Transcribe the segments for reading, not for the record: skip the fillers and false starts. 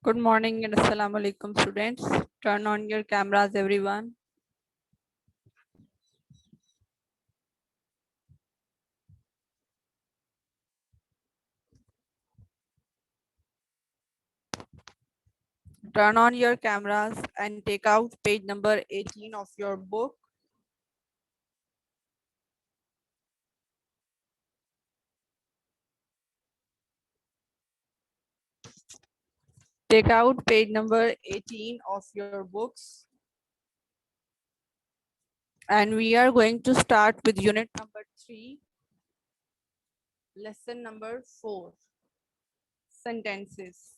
Good morning and assalamu alaikum students. Turn on your cameras everyone. Turn on your cameras and take out page number 18 of your book. Take out page number 18 of your books. And we are going to start with unit number 3, lesson number 4, sentences.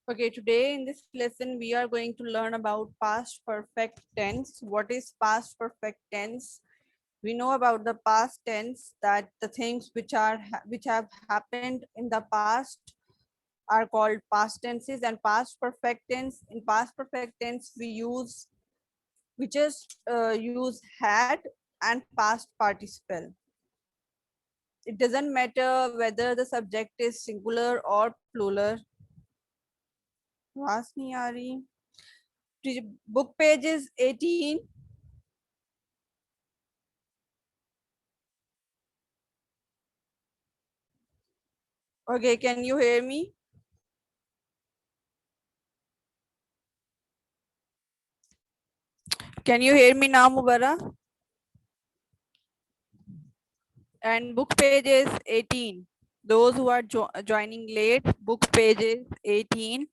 Okay, today in this lesson, we are going to learn about past perfect tense. What is past perfect tense? We know about the past tense, that the things which have happened in the past are called past tenses, and past perfect tense. In past perfect tense, we just use had and past participle. It doesn't matter whether the subject is singular or plural. आवाज नहीं आ रही. Book page is 18. Okay, can you hear me? Can you hear me now, Mubara? And book page is 18. Those who are joining late, book page is 18.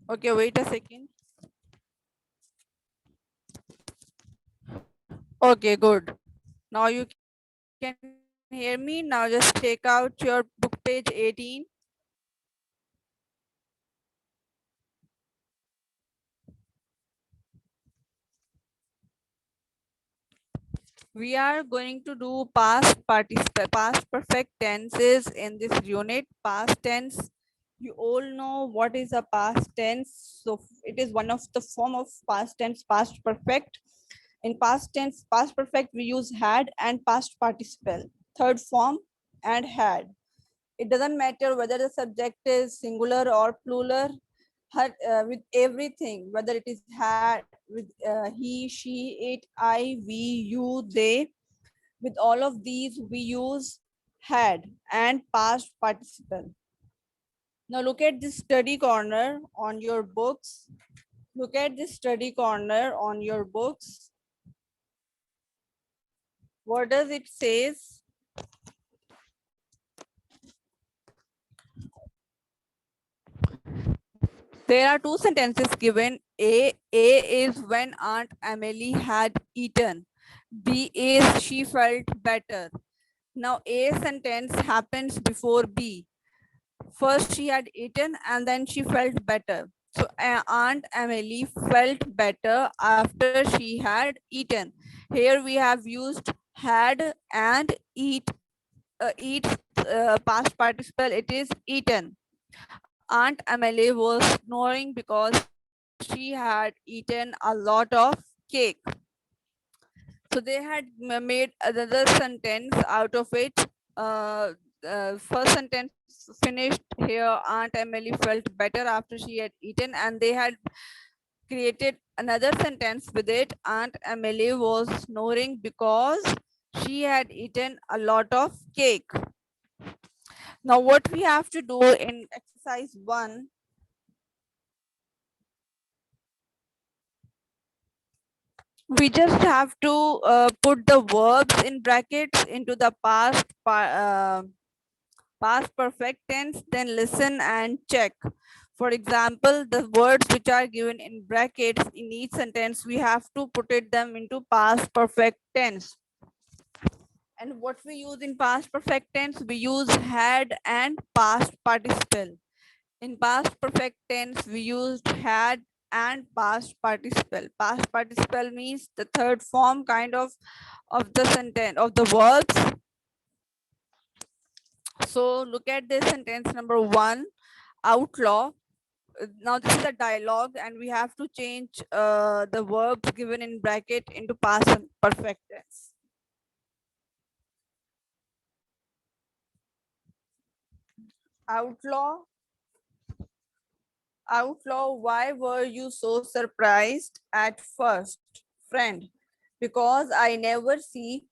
Okay, wait a second. Okay, good. Now you can hear me. Now just take out your book page 18. We are going to do past perfect tenses in this unit. Past tense, you all know what is a past tense. So it is one of the form of past tense, past perfect. In past tense, past perfect, we use had and past participle, third form and had. It doesn't matter whether the subject is singular or plural. With everything, whether it is had, with he, she, it, I, we, you, they, with all of these, we use had and past participle. Now look at this study corner on your books. Look at this study corner on your books. What does it says? There are two sentences given. A is when Aunt Emily had eaten. B is she felt better. Now A sentence happens before B. First she had eaten and then she felt better. So Aunt Emily felt better after she had eaten. Here we have used had and eat past participle. It is eaten. Aunt Emily was snoring because she had eaten a lot of cake. So they had made another sentence out of it. First sentence finished here. Aunt Emily felt better after she had eaten, and they had created another sentence with it. Aunt Emily was snoring because she had eaten a lot of cake. Now what we have to do in exercise 1, we just have to put the verbs in brackets into the past perfect tense, then listen and check. For example, the words which are given in brackets in each sentence, we have to put them into past perfect tense. And what we use in past perfect tense, we use had and past participle. In past perfect tense, we used had and past participle. Past participle means the third form kind of the sentence of the verbs. So look at this sentence number 1. outlaw. Now this is a dialogue and we have to change the verbs given in bracket into past and perfect tense. Outlaw. Outlaw, why were you so surprised at first? Friend, because I never see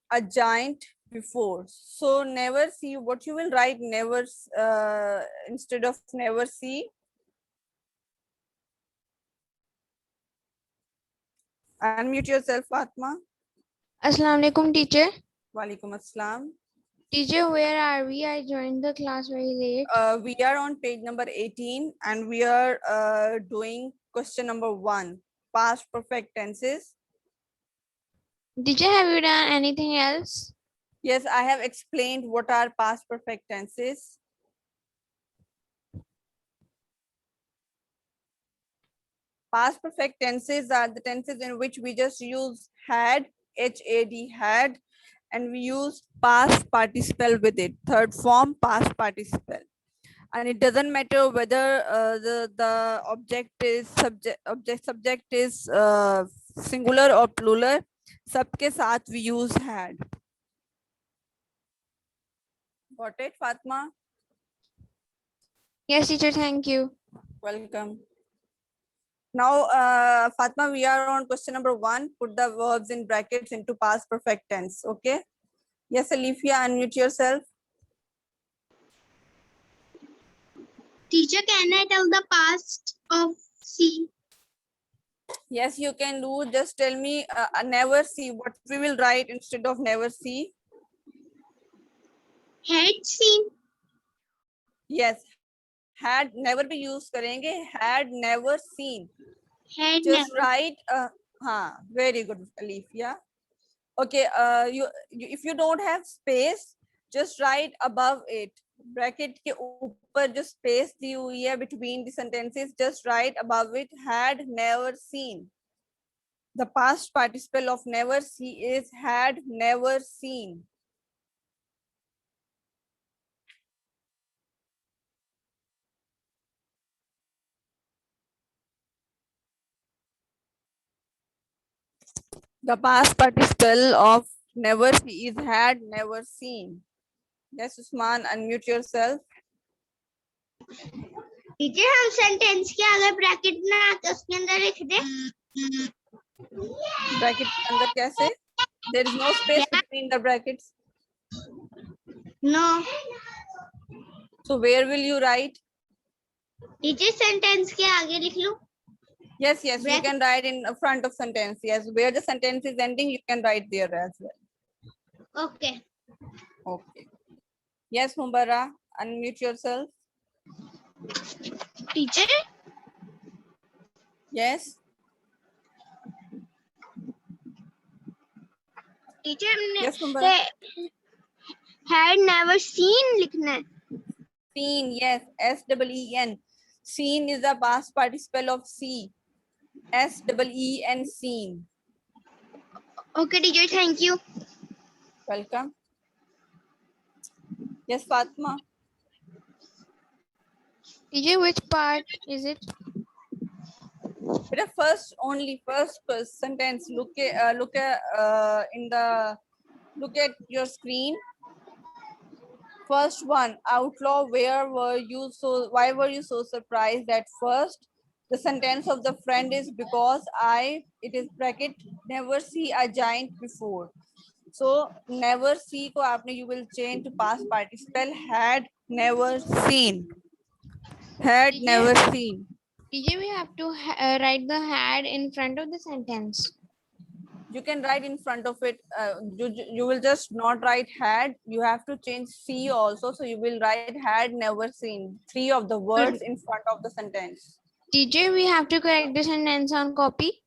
a giant before. So never see, what you will write never instead of never see. Unmute yourself, Fatma. Assalamu alaikum, teacher. Walaikum assalam. Teacher, where are we? I joined the class very late. We are on page number 18 and we are doing question number 1, past perfect tenses. Teacher, have you done anything else? Yes, I have explained what are past perfect tenses. Past perfect tenses are the tenses in which we just use had, H-A-D, had, and we use past participle with it. Third form, past participle. And it doesn't matter whether the object is subject is singular or plural. Sabke saath we use had. Got it, Fatma? Yes, teacher, thank you. Welcome. Now, Fatma, we are on question number 1. Put the verbs in brackets into past perfect tense. Okay. Yes, Alifia, unmute yourself. Teacher, can I tell the past of see? Yes, you can do. Just tell me, never see. What we will write instead of never see? Had seen. Yes. Had never be used karenge. Had never seen. Had Just never. write. Very good, Alifia. Okay. If you don't have space, just write above it. Bracket के ऊपर जो space दी हुई है between the sentences, just write above it had never seen. The past participle of never see is had never seen. The past participle of never see is had never seen. Yes, Usman, unmute yourself. Teacher हम sentence के आगे bracket ना के उसके अंदर लिख दे. Bracket के अंदर कैसे? There is no space between the brackets. No. So where will you write? Teacher sentence के आगे लिख लूं. Yes, you Bracket. can write in front of sentence. Yes, where the sentence is ending, you can write there as well. Okay. Okay. Yes, Mumbara, unmute yourself. Teacher Yes. Teacher हमने Yes, Mumbara. had never seen लिखना है. Seen, yes, S-E-E-N. Seen is the past participle of see. S-E-E-N, seen. Okay, teacher, thank you. Welcome. Yes, Fatma. Teacher, which part is it? Beta, first sentence. Look at your screen. First one, outlaw. Why were you so surprised at first? The sentence of the friend is because it is bracket, never see a giant before. So never see ko aapne you will change to past participle had never seen. Had Teacher, never seen. Teacher, we have to write the had in front of the sentence. You can write in front of it. You will just not write had. You have to change see also. So you will write had never seen. 3 of the words in front of the sentence. Teacher, we have to correct the sentence on copy.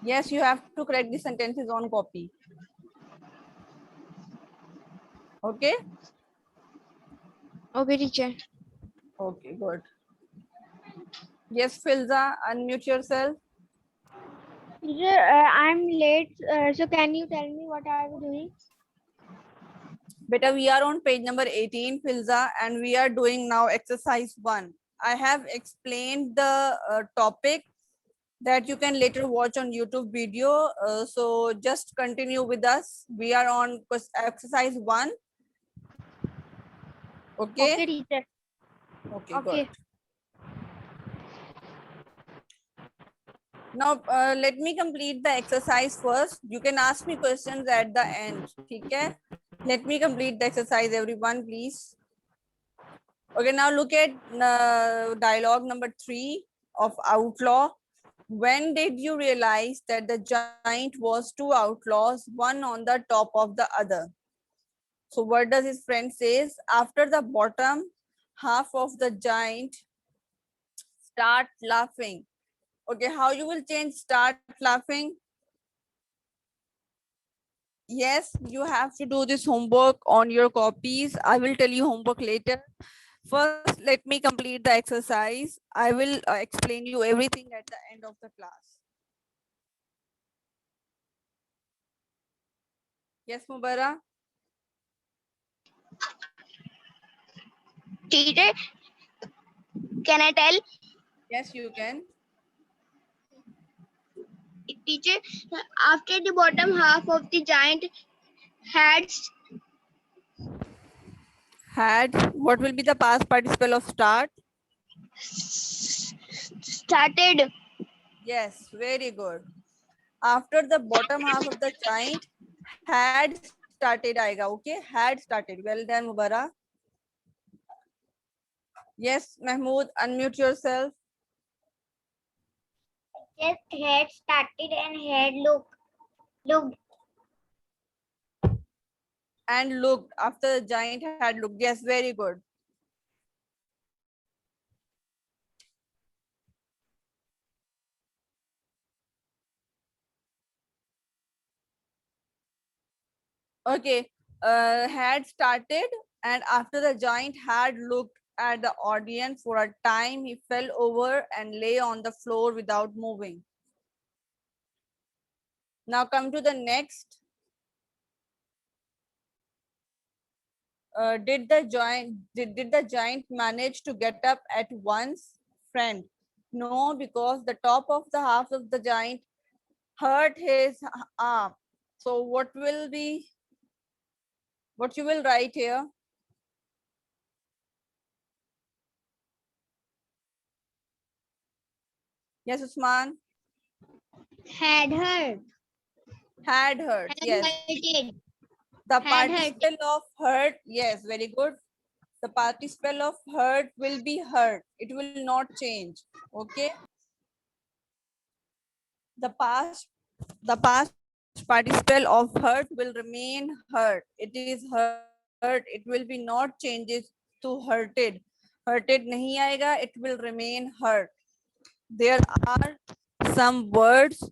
Yes, you have to correct the sentences on copy. Okay. Okay, teacher. Okay, good. Yes, Filza, unmute yourself. Teacher, I'm late. So can you tell me what are we doing? Beta, we are on page number 18, Filza, and we are doing now exercise 1. I have explained the topic that you can later watch on YouTube video. So just continue with us. We are on exercise 1. Okay? Okay, teacher. Okay, Okay. good. Now, let me complete the exercise first. You can ask me questions at the end. Okay? Let me complete the exercise, everyone, please. Okay, now look at dialogue number 3 of Outlaw. When did you realize that the giant was two outlaws, one on the top of the other? So what does his friend says? After the bottom half of the giant start laughing. Okay, how you will change start laughing? Yes, you have to do this homework on your copies. I will tell you homework later. First, let me complete the exercise. I will explain you everything at the end of the class. Yes, Mubara? Teacher, can I tell? Yes, you can. Teacher, after the bottom half of the giant had Had, what will be the past participle of start? started, Yes, very good. After the bottom half of the giant had started आएगा, okay? Had started. Well done, Mubara. Yes, Mahmood, unmute yourself. just had started and had looked. And looked after the giant had looked. Yes, very good. Okay, had started and after the giant had looked at the audience for a time, he fell over and lay on the floor without moving. Now come to the next. Did the giant manage to get up at once? Friend, no, because the top of the half of the giant hurt his arm. So what you will write here? Yes, Usman. Had heard. Had hurt. Yes. Hurted. The Had hurt. participle of hurt. Yes, very good. The participle of hurt will be hurt. It will not change. Okay. The past participle of hurt will remain hurt. It is hurt. It will be not changes to hurted. Hurted nahi aayega. It will remain hurt. There are some words,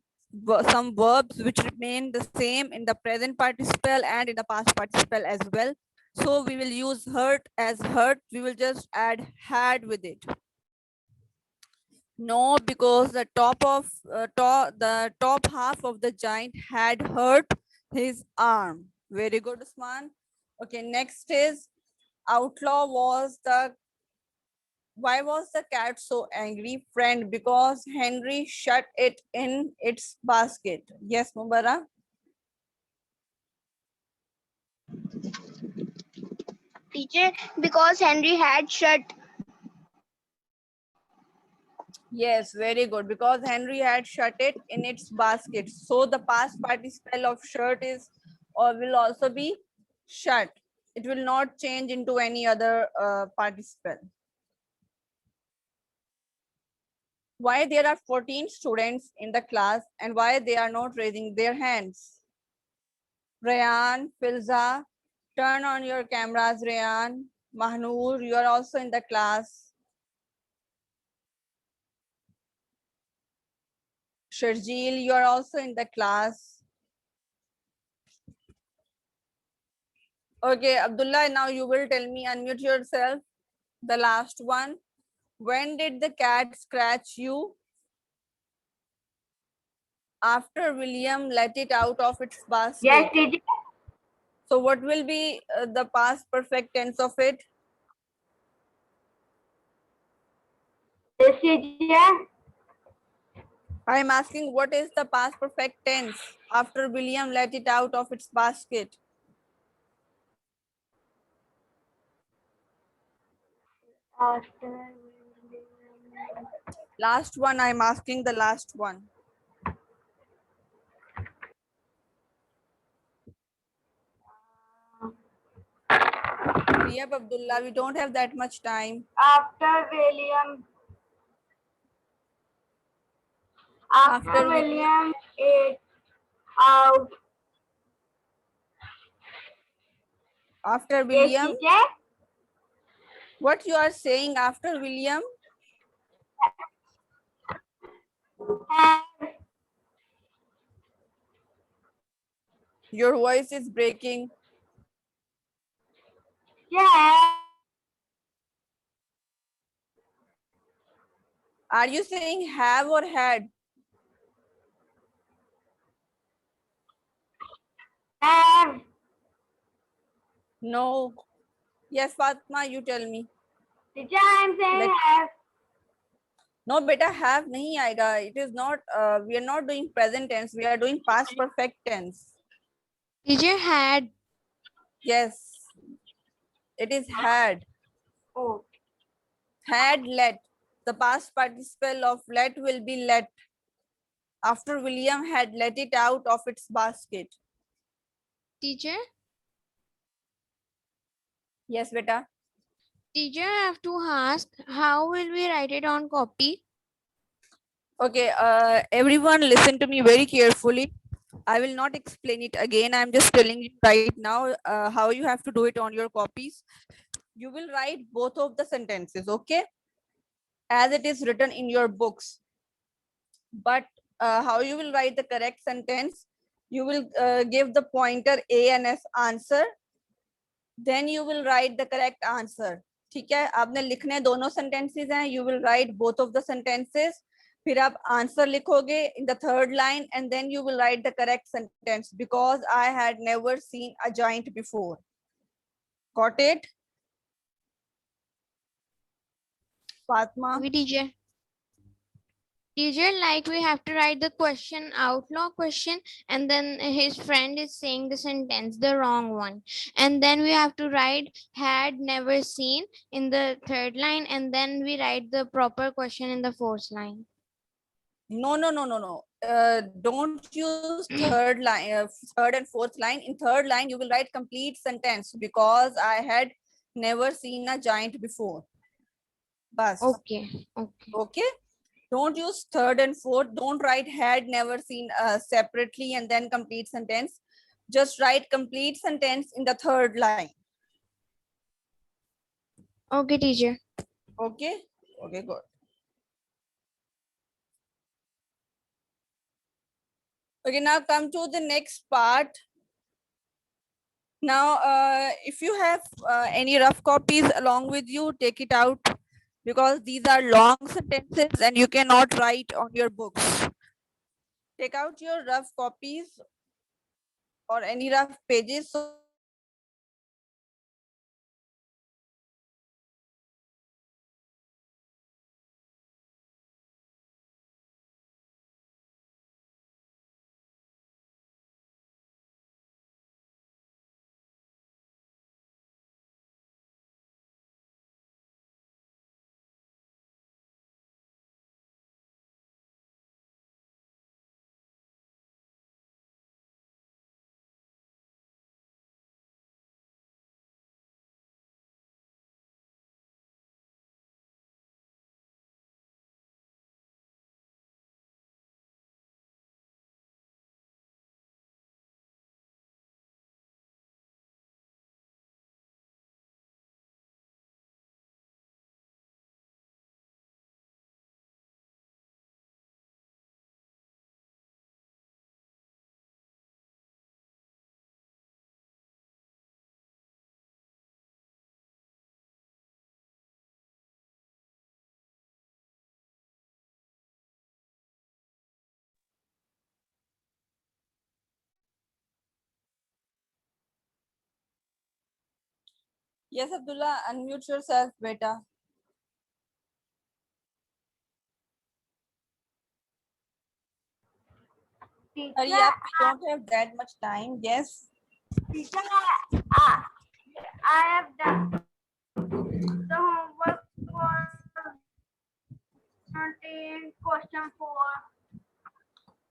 some verbs which remain the same in the present participle and in the past participle as well. So we will use hurt as hurt. We will just add had with it. No, because the the top half of the giant had hurt his arm. Very good, Usman. Okay, next is outlaw was the. Why was the cat so angry, friend? Because Henry shut it in its basket. Yes, Mubara. Teacher, because Henry had shut. Yes, very good. Because Henry had shut it in its basket. So the past participle of shut is or will also be shut. It will not change into any other participle. Why there are 14 students in the class and why they are not raising their hands? Rayan, Filza, turn on your cameras, Rayan. Mahnoor, you are also in the class. Sharjeel, you are also in the class. Okay, Abdullah, now you will tell me, unmute yourself. The last one. When did the cat scratch you? After William let it out of its basket. Yes, teacher. So what will be the past perfect tense of it? Yes, teacher. I am asking what is the past perfect tense after William let it out of its basket? After Last one, I am asking the last one. Riyab Abdullah, we don't have that much time. William. After William ate out. After Yes, William, teacher. what you are saying after William? Have. Your voice is breaking. Yeah. Are you saying have or had? Have. No. Yes, Fatma, you tell me. Teacher, I'm saying have. No, beta, have nahi aega. It is not, we are not doing present tense. We are doing past perfect tense. Teacher had. Yes, it is had. Oh. Had let. The past participle of let will be let. After William had let it out of its basket. Teacher. Yes, beta. Teacher, I have to ask, how will we write it on copy? Okay, everyone listen to me very carefully. I will not explain it again. I'm just telling you right now how you have to do it on your copies. You will write both of the sentences, okay? As it is written in your books. But how you will write the correct sentence, you will give the pointer A and S answer. Then you will write the correct answer. ठीक है आपने लिखने दोनों sentences हैं. You will write both of the sentences. फिर आप answer लिखोगे in the third line and then you will write the correct sentence because I had never seen a giant before. Got it? Fatma? Okay, teacher. Teacher, like we have to write the question, outlaw question, and then his friend is saying the sentence, the wrong one. And then we have to write had never seen in the third line, and then we write the proper question in the fourth line. No. Don't use third line, third and fourth line. In third line, you will write complete sentence because I had never seen a giant before. Bas. Okay, okay. Okay. Don't use third and fourth. Don't write had never seen separately and then complete sentence. Just write complete sentence in the third line. Okay, teacher. Okay. Okay, good. Okay, now come to the next part. Now, if you have any rough copies along with you, take it out because these are long sentences and you cannot write on your books. Take out your rough copies or any rough pages so Yes, Abdullah, unmute yourself, beta. Hurry up, we don't have that much time. Yes. Teacher, I have done the homework was in question 4.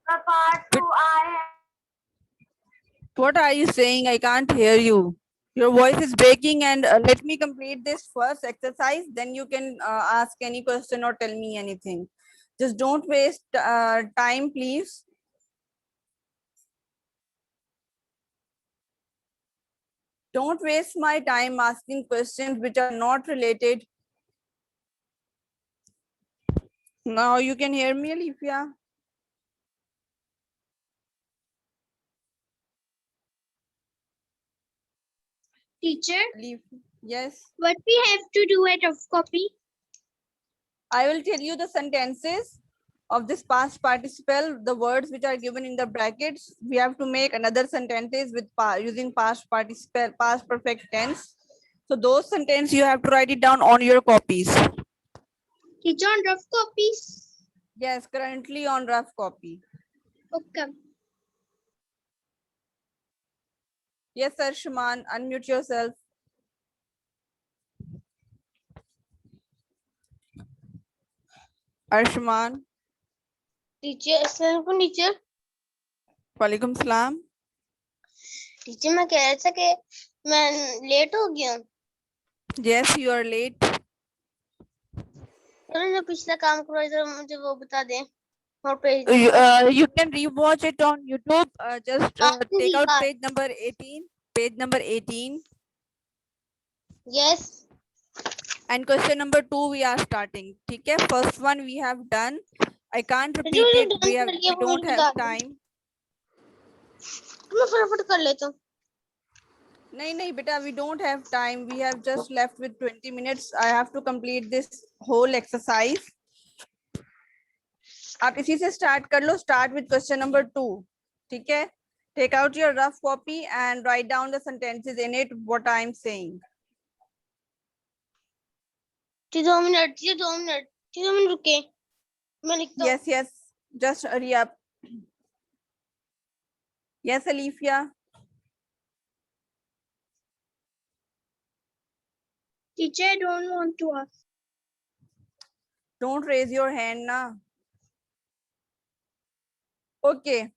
The part 2 I What are you saying? I can't hear you. Your voice is breaking, and let me complete this first exercise. Then you can ask any question or tell me anything. Just don't waste time, please. Don't waste my time asking questions which are not related. Now you can hear me, Alifia. teacher, Yes. what we have to do at rough copy? I will tell you the sentences of this past participle, the words which are given in the brackets. We have to make another sentences with using past participle, past perfect tense. So those sentences you have to write it down on your copies. Teacher on rough copies. Yes, currently on rough copy. Okay. Yes, sir, Shuman, unmute yourself. Arshman, teacher अस्सलाम teacher Walaikum Salam. Teacher मैं कह रहा था कि मैं late हो गया हूँ Yes, you are late. चलो जो पिछला काम करवाया था मुझे वो बता दें और page You can rewatch it on YouTube. Just take out यार page number 18. Page number 18. Yes And question number 2 we are starting. Okay, first one we have done. I can't repeat जो it. डन कर लिया We वो don't मुझे have बता दो time. मैं फटाफट कर लेता हूँ No, beta, we don't have time. We have just left with 20 minutes. I have to complete this whole exercise. आप इसी से start कर लो. Start with question number 2. ठीक है? Take out your rough copy and write down the sentences in it. What I am saying. जी 2 minute जी 2 minute जी 2 minute रुके मैं लिखता हूँ Yes. Just hurry up. Yes, Alifia. Teacher I don't want to ask Don't raise your hand now. Okay.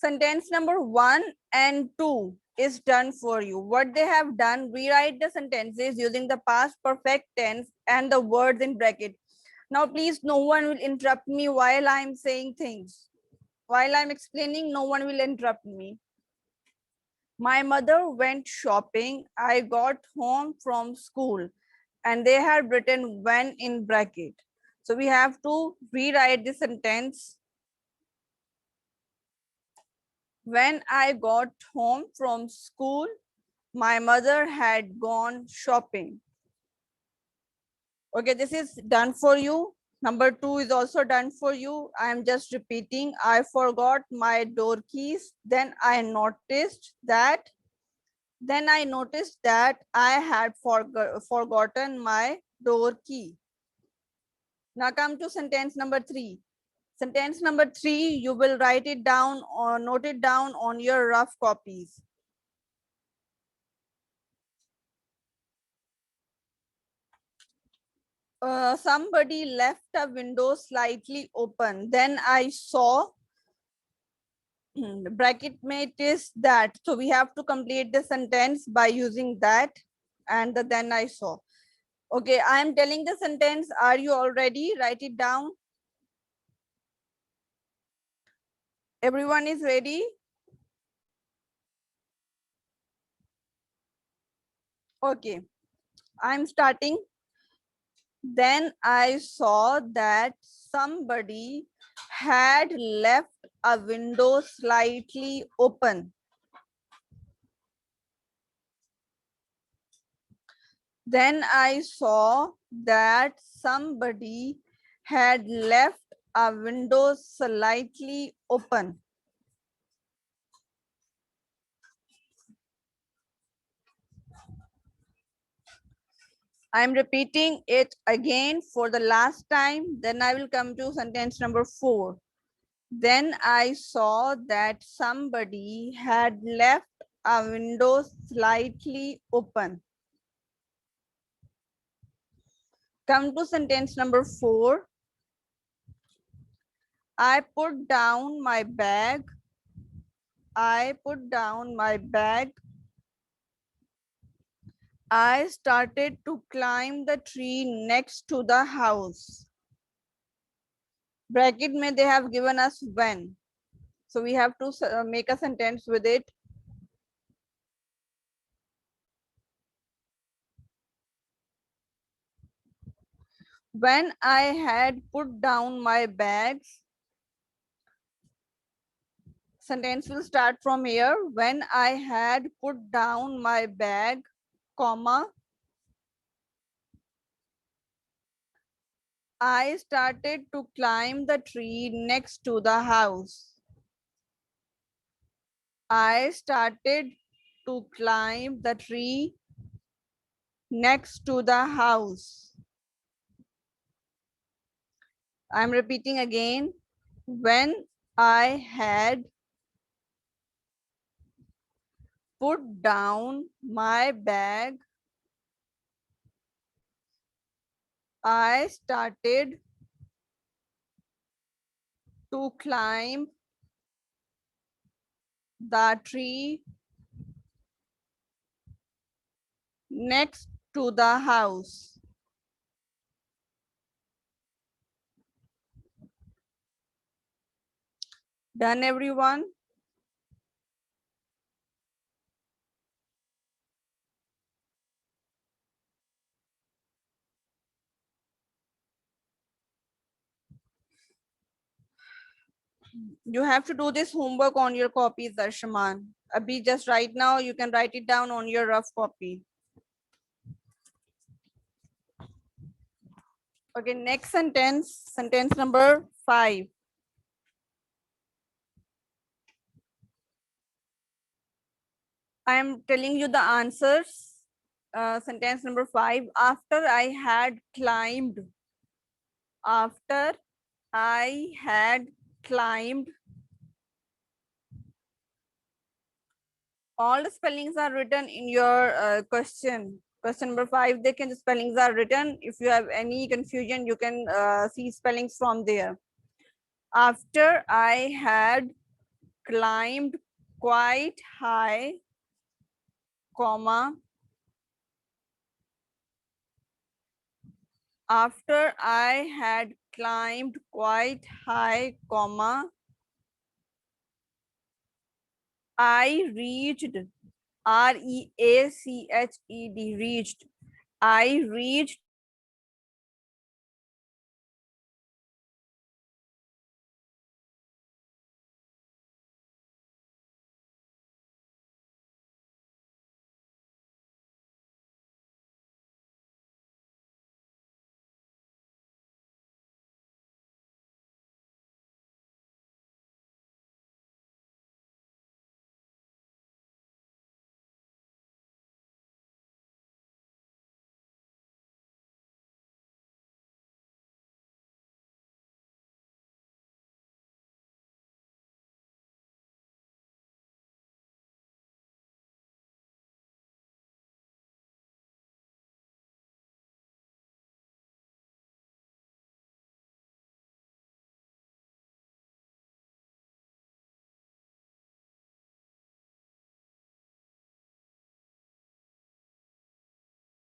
Sentence number 1 and 2 is done for you. What they have done, rewrite the sentences using the past perfect tense and the words in bracket. Now, please, no one will interrupt me while I'm saying things. While I'm explaining, no one will interrupt me. My mother went shopping. I got home from school. And they had written when in bracket. So we have to rewrite the sentence. When I got home from school, my mother had gone shopping. Okay, this is done for you. Number 2 is also done for you. I am just repeating. I forgot my door keys. Then I noticed that I had forgotten my door key. Now come to sentence number 3. Sentence number 3, you will write it down or note it down on your rough copies. Somebody left a window slightly open. Then I saw, bracket mate is that. So we have to complete the sentence by using that and the then I saw. Okay, I am telling the sentence. Are you all ready? Write it down. Everyone is ready? Okay, I'm starting. Then I saw that somebody had left a window slightly open. Then I saw that somebody had left a window slightly open. I'm repeating it again for the last time. Then I will come to sentence number 4. Then I saw that somebody had left a window slightly open. Come to sentence number 4. I put down my bag. I put down my bag. I started to climb the tree next to the house. Bracket mein they have given us when. So we have to make a sentence with it. When I had put down my bags, sentence will start from here. When I had put down my bag, comma, I started to climb the tree next to the house. I started to climb the tree next to the house. I'm repeating again. When I had put down my bag, I started to climb the tree next to the house. Done, everyone? You have to do this homework on your copies, Darshaman. Abhi, just right now, you can write it down on your rough copy. Okay, next sentence, sentence number 5. I am telling you the answers. Sentence number 5. After I had climbed, after I had climbed, all the spellings are written in your question. Question number 5, the spellings are written. If you have any confusion, you can see spellings from there. After I had climbed quite high, comma, after I had climbed quite high, comma, I reached, R-E-A-C-H-E-D, reached. I reached